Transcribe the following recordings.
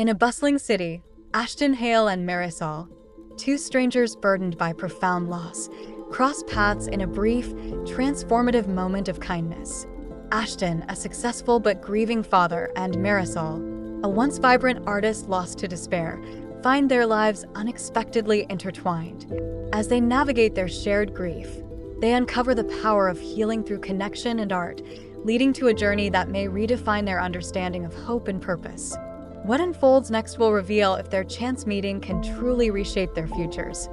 In a bustling city, Ashton Hale and Marisol, two strangers burdened by profound loss, cross paths in a brief, transformative moment of kindness. Ashton, a successful but grieving father, and Marisol, a once vibrant artist lost to despair, find their lives unexpectedly intertwined. As they navigate their shared grief, they uncover the power of healing through connection and art, leading to a journey that may redefine their understanding of hope and purpose. What unfolds next will reveal if their chance meeting can truly reshape their futures.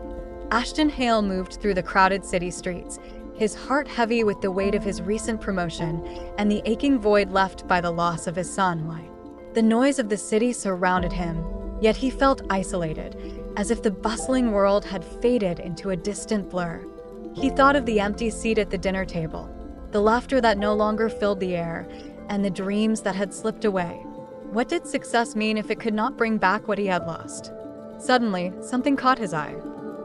Ashton Hale moved through the crowded city streets, his heart heavy with the weight of his recent promotion and the aching void left by the loss of his son. The noise of the city surrounded him, yet he felt isolated, as if the bustling world had faded into a distant blur. He thought of the empty seat at the dinner table, the laughter that no longer filled the air, and the dreams that had slipped away. What did success mean if it could not bring back what he had lost? Suddenly, something caught his eye.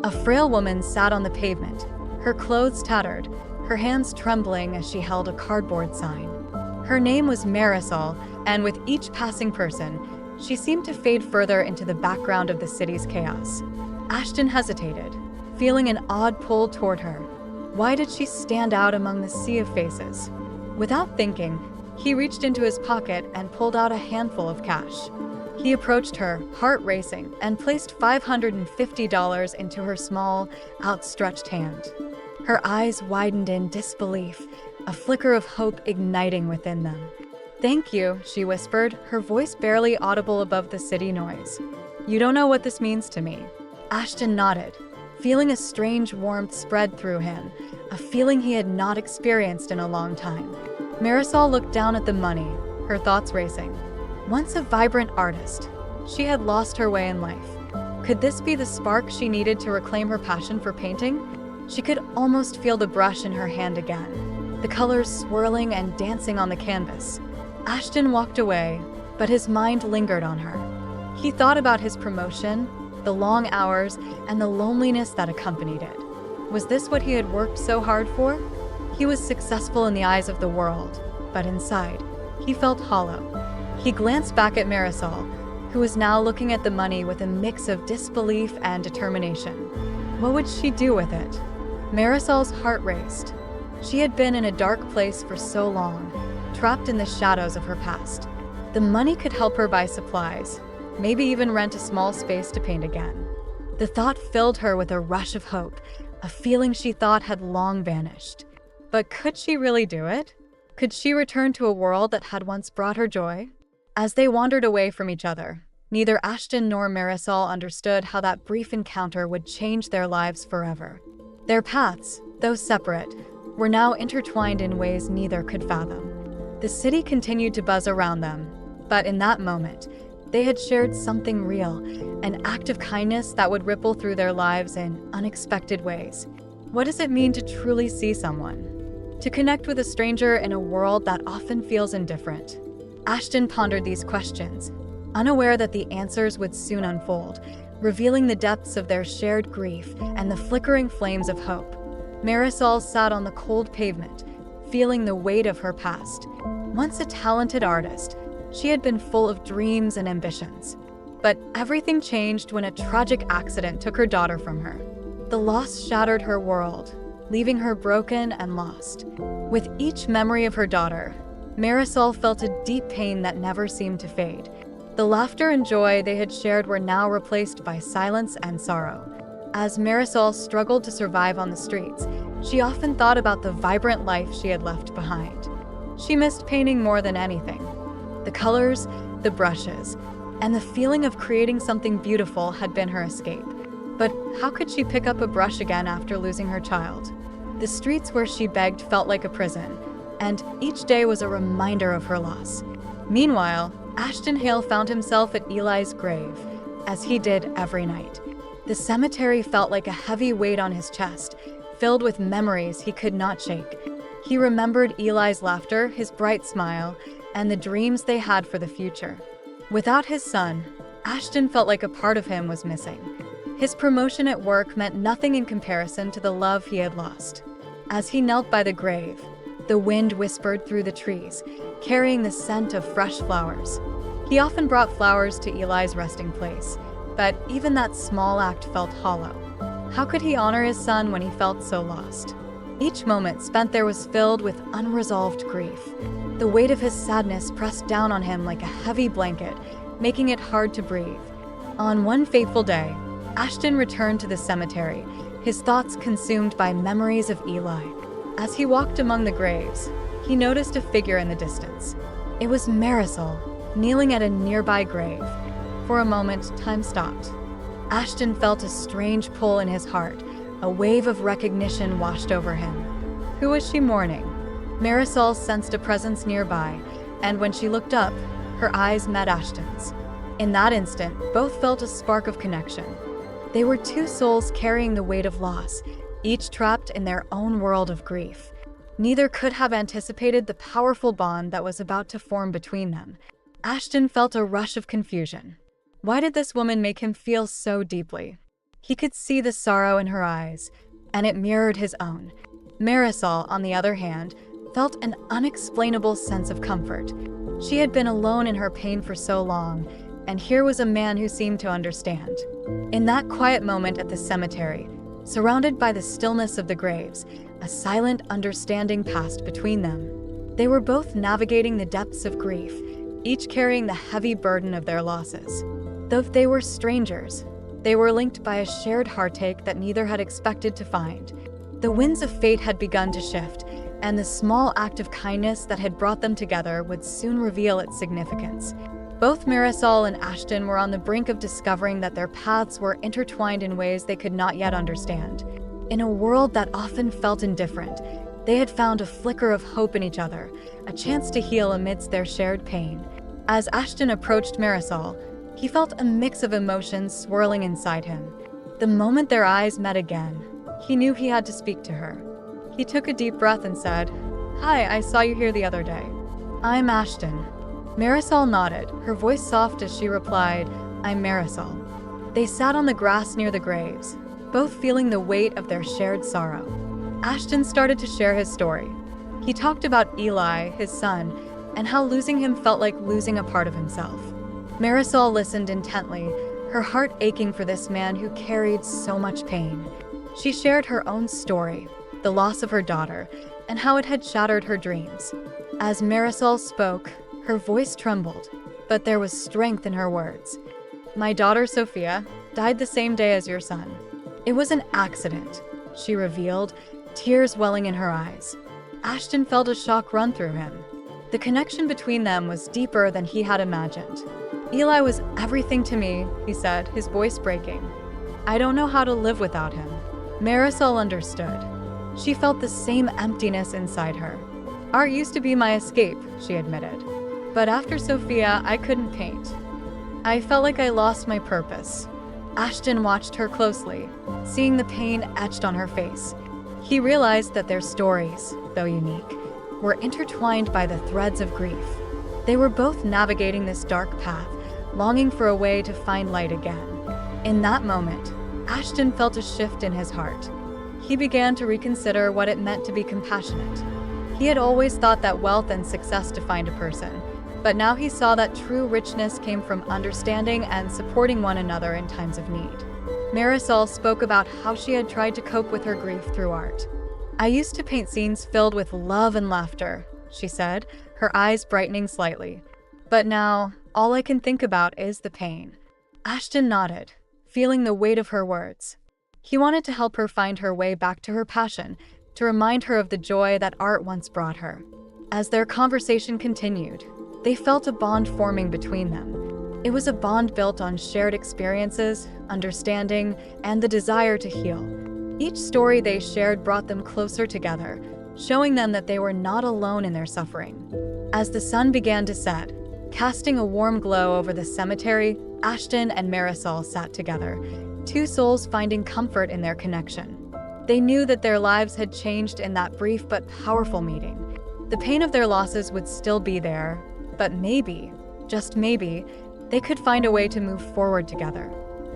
A frail woman sat on the pavement, her clothes tattered, her hands trembling as she held a cardboard sign. Her name was Marisol, and with each passing person, she seemed to fade further into the background of the city's chaos. Ashton hesitated, feeling an odd pull toward her. Why did she stand out among the sea of faces? Without thinking, he reached into his pocket and pulled out a handful of cash. He approached her, heart racing, and placed $550 into her small, outstretched hand. Her eyes widened in disbelief, a flicker of hope igniting within them. "Thank you," she whispered, her voice barely audible above the city noise. "You don't know what this means to me." Ashton nodded, feeling a strange warmth spread through him, a feeling he had not experienced in a long time. Marisol looked down at the money, her thoughts racing. Once a vibrant artist, she had lost her way in life. Could this be the spark she needed to reclaim her passion for painting? She could almost feel the brush in her hand again, the colors swirling and dancing on the canvas. Ashton walked away, but his mind lingered on her. He thought about his promotion, the long hours, and the loneliness that accompanied it. Was this what he had worked so hard for? He was successful in the eyes of the world, but inside, he felt hollow. He glanced back at Marisol, who was now looking at the money with a mix of disbelief and determination. What would she do with it? Marisol's heart raced. She had been in a dark place for so long, trapped in the shadows of her past. The money could help her buy supplies, maybe even rent a small space to paint again. The thought filled her with a rush of hope, a feeling she thought had long vanished. But could she really do it? Could she return to a world that had once brought her joy? As they wandered away from each other, neither Ashton nor Marisol understood how that brief encounter would change their lives forever. Their paths, though separate, were now intertwined in ways neither could fathom. The city continued to buzz around them, but in that moment, they had shared something real, an act of kindness that would ripple through their lives in unexpected ways. What does it mean to truly see someone? To connect with a stranger in a world that often feels indifferent? Ashton pondered these questions, unaware that the answers would soon unfold, revealing the depths of their shared grief and the flickering flames of hope. Marisol sat on the cold pavement, feeling the weight of her past. Once a talented artist, she had been full of dreams and ambitions. But everything changed when a tragic accident took her daughter from her. The loss shattered her world, leaving her broken and lost. With each memory of her daughter, Marisol felt a deep pain that never seemed to fade. The laughter and joy they had shared were now replaced by silence and sorrow. As Marisol struggled to survive on the streets, she often thought about the vibrant life she had left behind. She missed painting more than anything. The colors, the brushes, and the feeling of creating something beautiful had been her escape. But how could she pick up a brush again after losing her child? The streets where she begged felt like a prison, and each day was a reminder of her loss. Meanwhile, Ashton Hale found himself at Eli's grave, as he did every night. The cemetery felt like a heavy weight on his chest, filled with memories he could not shake. He remembered Eli's laughter, his bright smile, and the dreams they had for the future. Without his son, Ashton felt like a part of him was missing. His promotion at work meant nothing in comparison to the love he had lost. As he knelt by the grave, the wind whispered through the trees, carrying the scent of fresh flowers. He often brought flowers to Eli's resting place, but even that small act felt hollow. How could he honor his son when he felt so lost? Each moment spent there was filled with unresolved grief. The weight of his sadness pressed down on him like a heavy blanket, making it hard to breathe. On one fateful day, Ashton returned to the cemetery, his thoughts consumed by memories of Eli. As he walked among the graves, he noticed a figure in the distance. It was Marisol, kneeling at a nearby grave. For a moment, time stopped. Ashton felt a strange pull in his heart. A wave of recognition washed over him. Who was she mourning? Marisol sensed a presence nearby, and when she looked up, her eyes met Ashton's. In that instant, both felt a spark of connection. They were two souls carrying the weight of loss, each trapped in their own world of grief. Neither could have anticipated the powerful bond that was about to form between them. Ashton felt a rush of confusion. Why did this woman make him feel so deeply? He could see the sorrow in her eyes, and it mirrored his own. Marisol, on the other hand, felt an unexplainable sense of comfort. She had been alone in her pain for so long, and here was a man who seemed to understand. In that quiet moment at the cemetery, surrounded by the stillness of the graves, a silent understanding passed between them. They were both navigating the depths of grief, each carrying the heavy burden of their losses. Though they were strangers, they were linked by a shared heartache that neither had expected to find. The winds of fate had begun to shift, and the small act of kindness that had brought them together would soon reveal its significance. Both Marisol and Ashton were on the brink of discovering that their paths were intertwined in ways they could not yet understand. In a world that often felt indifferent, they had found a flicker of hope in each other, a chance to heal amidst their shared pain. As Ashton approached Marisol, he felt a mix of emotions swirling inside him. The moment their eyes met again, he knew he had to speak to her. He took a deep breath and said, "Hi, I saw you here the other day." "I'm Ashton." Marisol nodded, her voice soft as she replied, "I'm Marisol." They sat on the grass near the graves, both feeling the weight of their shared sorrow. Ashton started to share his story. He talked about Eli, his son, and how losing him felt like losing a part of himself. Marisol listened intently, her heart aching for this man who carried so much pain. She shared her own story, the loss of her daughter, and how it had shattered her dreams. As Marisol spoke, her voice trembled, but there was strength in her words. "My daughter Sophia died the same day as your son. It was an accident," she revealed, tears welling in her eyes. Ashton felt a shock run through him. The connection between them was deeper than he had imagined. "Eli was everything to me," he said, his voice breaking. "I don't know how to live without him." Marisol understood. She felt the same emptiness inside her. "Art used to be my escape," she admitted. "But after Sophia, I couldn't paint. I felt like I lost my purpose." Ashton watched her closely, seeing the pain etched on her face. He realized that their stories, though unique, were intertwined by the threads of grief. They were both navigating this dark path, longing for a way to find light again. In that moment, Ashton felt a shift in his heart. He began to reconsider what it meant to be compassionate. He had always thought that wealth and success defined a person, but now he saw that true richness came from understanding and supporting one another in times of need. Marisol spoke about how she had tried to cope with her grief through art. "I used to paint scenes filled with love and laughter," she said, her eyes brightening slightly. "But now, all I can think about is the pain." Ashton nodded, feeling the weight of her words. He wanted to help her find her way back to her passion, to remind her of the joy that art once brought her. As their conversation continued, they felt a bond forming between them. It was a bond built on shared experiences, understanding, and the desire to heal. Each story they shared brought them closer together, showing them that they were not alone in their suffering. As the sun began to set, casting a warm glow over the cemetery, Ashton and Marisol sat together, two souls finding comfort in their connection. They knew that their lives had changed in that brief but powerful meeting. The pain of their losses would still be there, but maybe, just maybe, they could find a way to move forward together.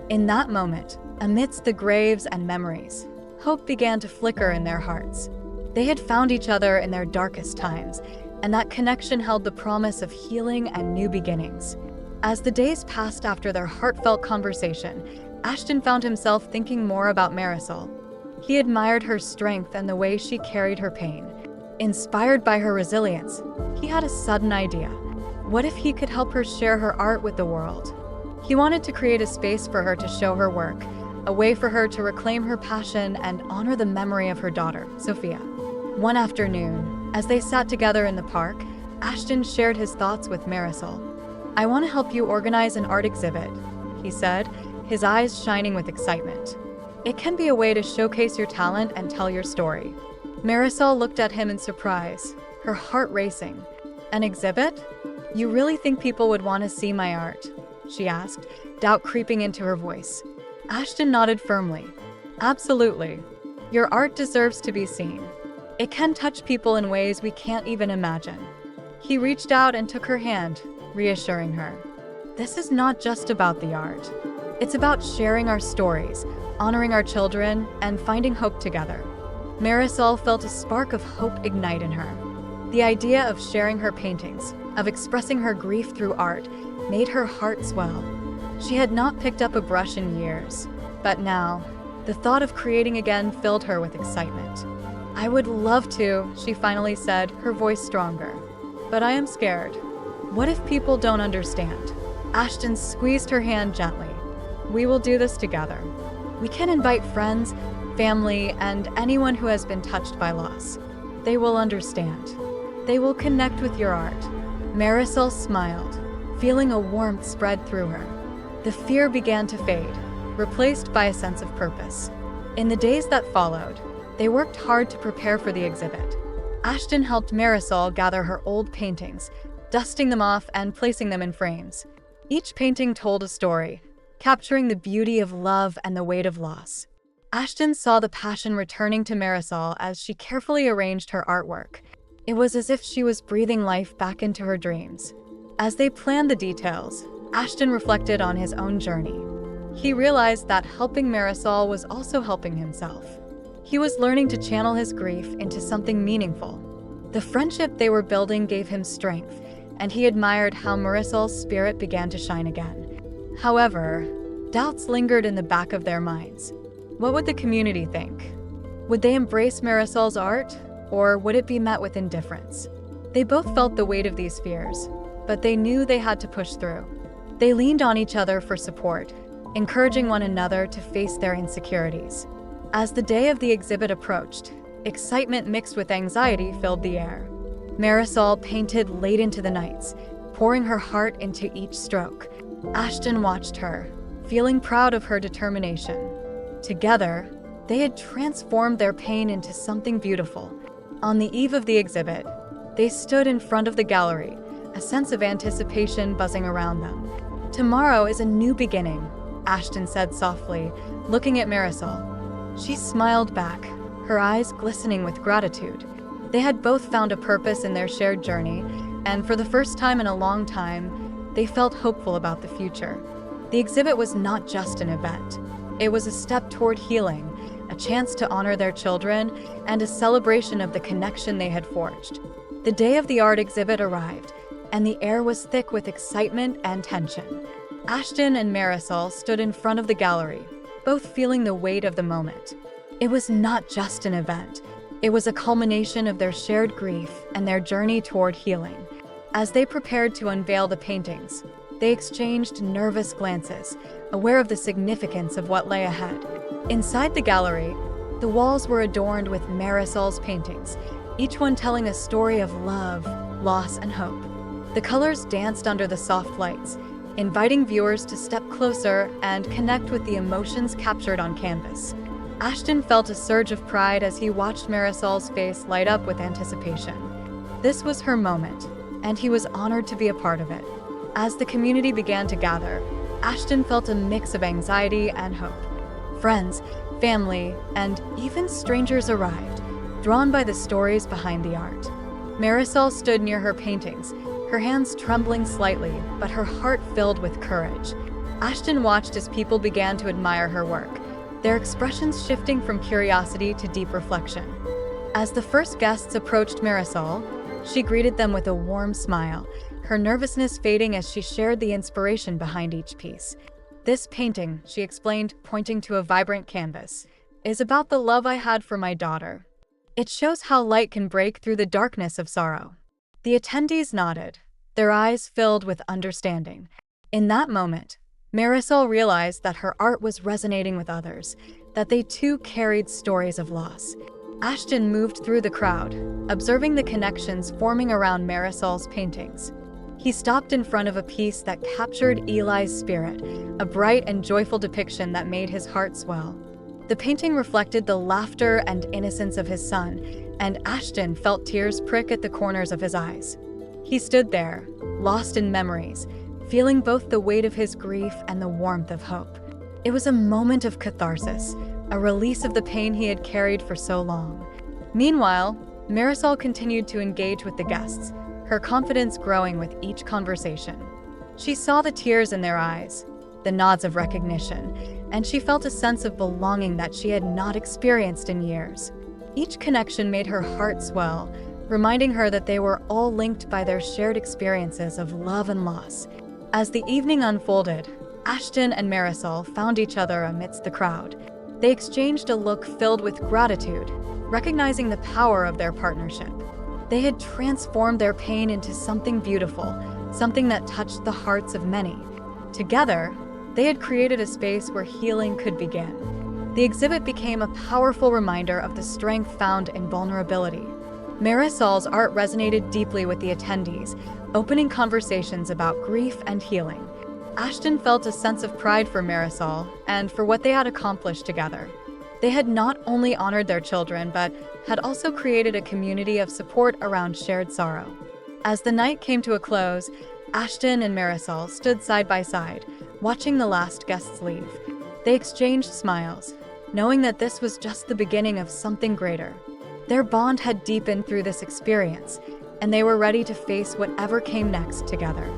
In that moment, amidst the graves and memories, hope began to flicker in their hearts. They had found each other in their darkest times, and that connection held the promise of healing and new beginnings. As the days passed after their heartfelt conversation, Ashton found himself thinking more about Marisol. He admired her strength and the way she carried her pain. Inspired by her resilience, he had a sudden idea. What if he could help her share her art with the world? He wanted to create a space for her to show her work, a way for her to reclaim her passion and honor the memory of her daughter, Sophia. One afternoon, as they sat together in the park, Ashton shared his thoughts with Marisol. "I want to help you organize an art exhibit," he said, his eyes shining with excitement. "It can be a way to showcase your talent and tell your story." Marisol looked at him in surprise, her heart racing. "An exhibit? You really think people would want to see my art?" she asked, doubt creeping into her voice. Ashton nodded firmly. "Absolutely. Your art deserves to be seen. It can touch people in ways we can't even imagine." He reached out and took her hand, reassuring her. "This is not just about the art. It's about sharing our stories, honoring our children, and finding hope together." Marisol felt a spark of hope ignite in her. The idea of sharing her paintings, of expressing her grief through art, made her heart swell. She had not picked up a brush in years, but now, the thought of creating again filled her with excitement. "I would love to," she finally said, her voice stronger. "But I am scared. What if people don't understand?" Ashton squeezed her hand gently. "We will do this together. We can invite friends, family, and anyone who has been touched by loss. They will understand. They will connect with your art." Marisol smiled, feeling a warmth spread through her. The fear began to fade, replaced by a sense of purpose. In the days that followed, they worked hard to prepare for the exhibit. Ashton helped Marisol gather her old paintings, dusting them off and placing them in frames. Each painting told a story, capturing the beauty of love and the weight of loss. Ashton saw the passion returning to Marisol as she carefully arranged her artwork. It was as if she was breathing life back into her dreams. As they planned the details, Ashton reflected on his own journey. He realized that helping Marisol was also helping himself. He was learning to channel his grief into something meaningful. The friendship they were building gave him strength, and he admired how Marisol's spirit began to shine again. However, doubts lingered in the back of their minds. What would the community think? Would they embrace Marisol's art, or would it be met with indifference? They both felt the weight of these fears, but they knew they had to push through. They leaned on each other for support, encouraging one another to face their insecurities. As the day of the exhibit approached, excitement mixed with anxiety filled the air. Marisol painted late into the nights, pouring her heart into each stroke. Ashton watched her, feeling proud of her determination. Together, they had transformed their pain into something beautiful. On the eve of the exhibit, they stood in front of the gallery, a sense of anticipation buzzing around them. "Tomorrow is a new beginning," Ashton said softly, looking at Marisol. She smiled back, her eyes glistening with gratitude. They had both found a purpose in their shared journey, and for the first time in a long time, they felt hopeful about the future. The exhibit was not just an event. It was a step toward healing, a chance to honor their children, and a celebration of the connection they had forged. The day of the art exhibit arrived, and the air was thick with excitement and tension. Ashton and Marisol stood in front of the gallery, both feeling the weight of the moment. It was not just an event. It was a culmination of their shared grief and their journey toward healing. As they prepared to unveil the paintings, they exchanged nervous glances, aware of the significance of what lay ahead. Inside the gallery, the walls were adorned with Marisol's paintings, each one telling a story of love, loss, and hope. The colors danced under the soft lights, inviting viewers to step closer and connect with the emotions captured on canvas. Ashton felt a surge of pride as he watched Marisol's face light up with anticipation. This was her moment, and he was honored to be a part of it. As the community began to gather, Ashton felt a mix of anxiety and hope. Friends, family, and even strangers arrived, drawn by the stories behind the art. Marisol stood near her paintings, her hands trembling slightly, but her heart filled with courage. Ashton watched as people began to admire her work, their expressions shifting from curiosity to deep reflection. As the first guests approached Marisol, she greeted them with a warm smile, her nervousness fading as she shared the inspiration behind each piece. "This painting," she explained, pointing to a vibrant canvas, "is about the love I had for my daughter. It shows how light can break through the darkness of sorrow." The attendees nodded, their eyes filled with understanding. In that moment, Marisol realized that her art was resonating with others, that they too carried stories of loss. Ashton moved through the crowd, observing the connections forming around Marisol's paintings. He stopped in front of a piece that captured Eli's spirit, a bright and joyful depiction that made his heart swell. The painting reflected the laughter and innocence of his son, and Ashton felt tears prick at the corners of his eyes. He stood there, lost in memories, feeling both the weight of his grief and the warmth of hope. It was a moment of catharsis, a release of the pain he had carried for so long. Meanwhile, Marisol continued to engage with the guests, her confidence growing with each conversation. She saw the tears in their eyes, the nods of recognition, and she felt a sense of belonging that she had not experienced in years. Each connection made her heart swell, reminding her that they were all linked by their shared experiences of love and loss. As the evening unfolded, Ashton and Marisol found each other amidst the crowd. They exchanged a look filled with gratitude, recognizing the power of their partnership. They had transformed their pain into something beautiful, something that touched the hearts of many. Together, they had created a space where healing could begin. The exhibit became a powerful reminder of the strength found in vulnerability. Marisol's art resonated deeply with the attendees, opening conversations about grief and healing. Ashton felt a sense of pride for Marisol and for what they had accomplished together. They had not only honored their children, but had also created a community of support around shared sorrow. As the night came to a close, Ashton and Marisol stood side by side, watching the last guests leave. They exchanged smiles, knowing that this was just the beginning of something greater. Their bond had deepened through this experience, and they were ready to face whatever came next together.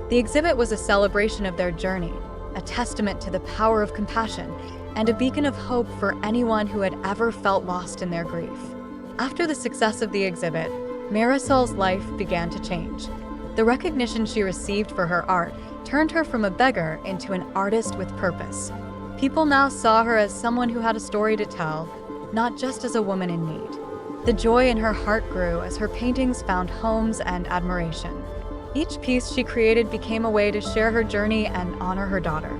The exhibit was a celebration of their journey, a testament to the power of compassion, and a beacon of hope for anyone who had ever felt lost in their grief. After the success of the exhibit, Marisol's life began to change. The recognition she received for her art turned her from a beggar into an artist with purpose. People now saw her as someone who had a story to tell, not just as a woman in need. The joy in her heart grew as her paintings found homes and admiration. Each piece she created became a way to share her journey and honor her daughter.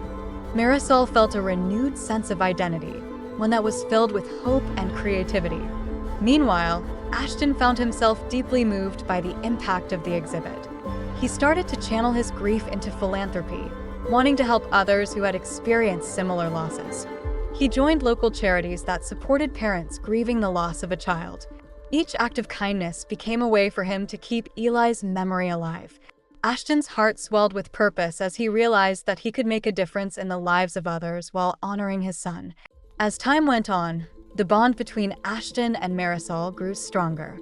Marisol felt a renewed sense of identity, one that was filled with hope and creativity. Meanwhile, Ashton found himself deeply moved by the impact of the exhibit. He started to channel his grief into philanthropy, wanting to help others who had experienced similar losses. He joined local charities that supported parents grieving the loss of a child. Each act of kindness became a way for him to keep Eli's memory alive. Ashton's heart swelled with purpose as he realized that he could make a difference in the lives of others while honoring his son. As time went on, the bond between Ashton and Marisol grew stronger.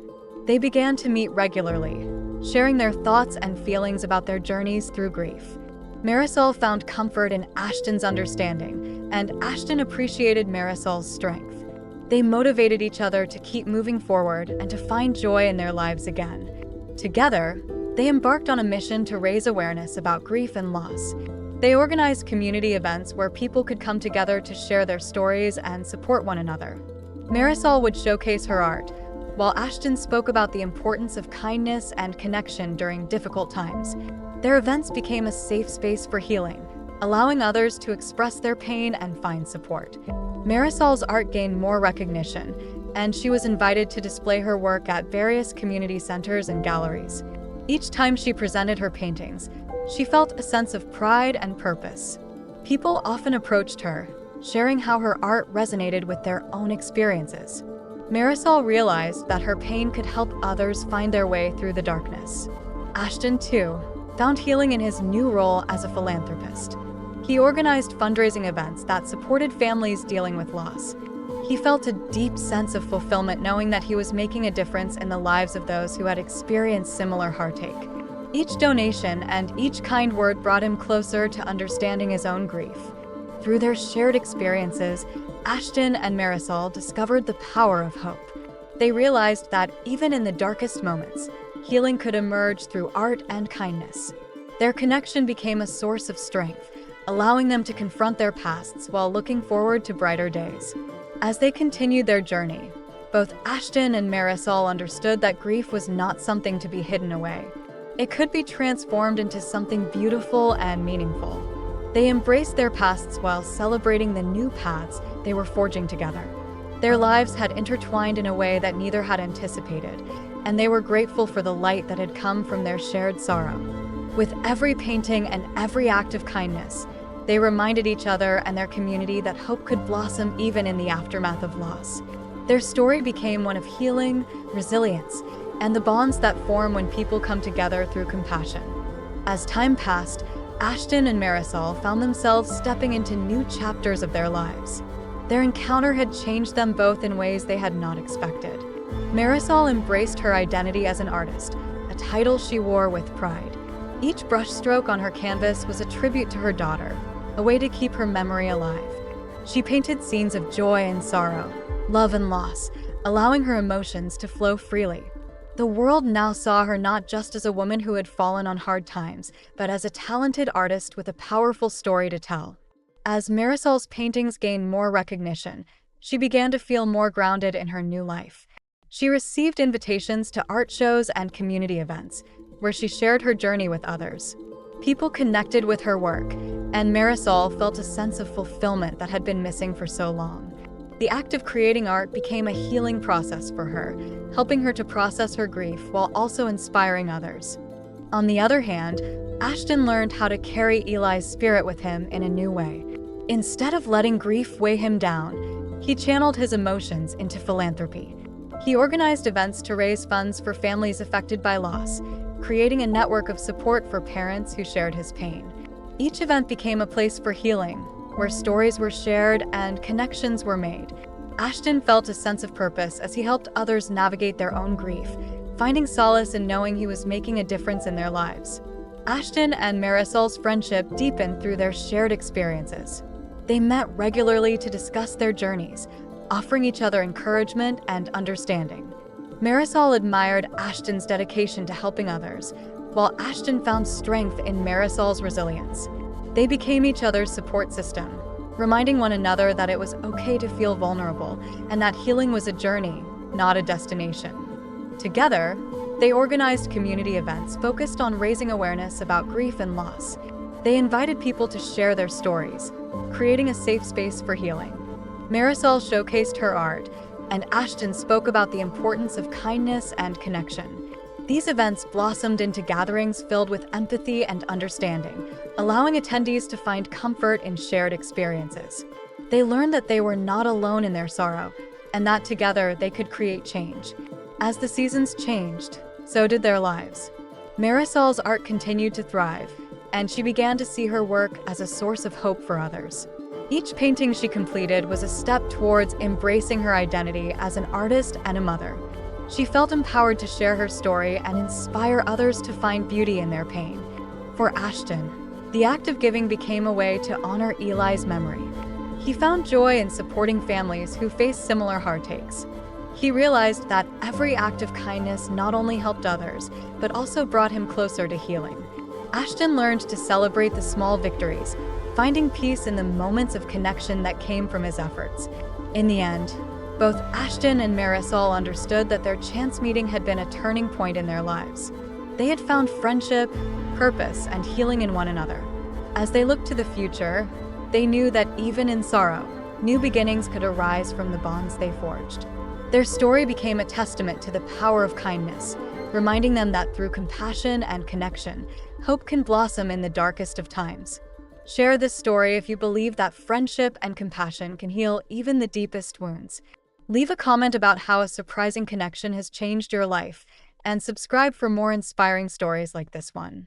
They began to meet regularly, sharing their thoughts and feelings about their journeys through grief. Marisol found comfort in Ashton's understanding, and Ashton appreciated Marisol's strength. They motivated each other to keep moving forward and to find joy in their lives again. Together, they embarked on a mission to raise awareness about grief and loss. They organized community events where people could come together to share their stories and support one another. Marisol would showcase her art, while Ashton spoke about the importance of kindness and connection during difficult times. Their events became a safe space for healing, allowing others to express their pain and find support. Marisol's art gained more recognition, and she was invited to display her work at various community centers and galleries. Each time she presented her paintings, she felt a sense of pride and purpose. People often approached her, sharing how her art resonated with their own experiences. Marisol realized that her pain could help others find their way through the darkness. Ashton, too, found healing in his new role as a philanthropist. He organized fundraising events that supported families dealing with loss. He felt a deep sense of fulfillment knowing that he was making a difference in the lives of those who had experienced similar heartache. Each donation and each kind word brought him closer to understanding his own grief. Through their shared experiences, Ashton and Marisol discovered the power of hope. They realized that even in the darkest moments, healing could emerge through art and kindness. Their connection became a source of strength, allowing them to confront their pasts while looking forward to brighter days. As they continued their journey, both Ashton and Marisol understood that grief was not something to be hidden away. It could be transformed into something beautiful and meaningful. They embraced their pasts while celebrating the new paths they were forging together. Their lives had intertwined in a way that neither had anticipated, and they were grateful for the light that had come from their shared sorrow. With every painting and every act of kindness, they reminded each other and their community that hope could blossom even in the aftermath of loss. Their story became one of healing, resilience, and the bonds that form when people come together through compassion. As time passed, Ashton and Marisol found themselves stepping into new chapters of their lives. Their encounter had changed them both in ways they had not expected. Marisol embraced her identity as an artist, a title she wore with pride. Each brushstroke on her canvas was a tribute to her daughter, a way to keep her memory alive. She painted scenes of joy and sorrow, love and loss, allowing her emotions to flow freely. The world now saw her not just as a woman who had fallen on hard times, but as a talented artist with a powerful story to tell. As Marisol's paintings gained more recognition, she began to feel more grounded in her new life. She received invitations to art shows and community events, where she shared her journey with others. People connected with her work, and Marisol felt a sense of fulfillment that had been missing for so long. The act of creating art became a healing process for her, helping her to process her grief while also inspiring others. On the other hand, Ashton learned how to carry Eli's spirit with him in a new way. Instead of letting grief weigh him down, he channeled his emotions into philanthropy. He organized events to raise funds for families affected by loss, creating a network of support for parents who shared his pain. Each event became a place for healing, where stories were shared and connections were made. Ashton felt a sense of purpose as he helped others navigate their own grief, finding solace in knowing he was making a difference in their lives. Ashton and Marisol's friendship deepened through their shared experiences. They met regularly to discuss their journeys, offering each other encouragement and understanding. Marisol admired Ashton's dedication to helping others, while Ashton found strength in Marisol's resilience. They became each other's support system, reminding one another that it was okay to feel vulnerable and that healing was a journey, not a destination. Together, they organized community events focused on raising awareness about grief and loss. They invited people to share their stories, creating a safe space for healing. Marisol showcased her art, and Ashton spoke about the importance of kindness and connection. These events blossomed into gatherings filled with empathy and understanding, allowing attendees to find comfort in shared experiences. They learned that they were not alone in their sorrow, and that together they could create change. As the seasons changed, so did their lives. Marisol's art continued to thrive, and she began to see her work as a source of hope for others. Each painting she completed was a step towards embracing her identity as an artist and a mother. She felt empowered to share her story and inspire others to find beauty in their pain. For Ashton, the act of giving became a way to honor Eli's memory. He found joy in supporting families who faced similar heartaches. He realized that every act of kindness not only helped others, but also brought him closer to healing. Ashton learned to celebrate the small victories, finding peace in the moments of connection that came from his efforts. In the end, both Ashton and Marisol understood that their chance meeting had been a turning point in their lives. They had found friendship, purpose, and healing in one another. As they looked to the future, they knew that even in sorrow, new beginnings could arise from the bonds they forged. Their story became a testament to the power of kindness, reminding them that through compassion and connection, hope can blossom in the darkest of times. Share this story if you believe that friendship and compassion can heal even the deepest wounds. Leave a comment about how a surprising connection has changed your life, and subscribe for more inspiring stories like this one.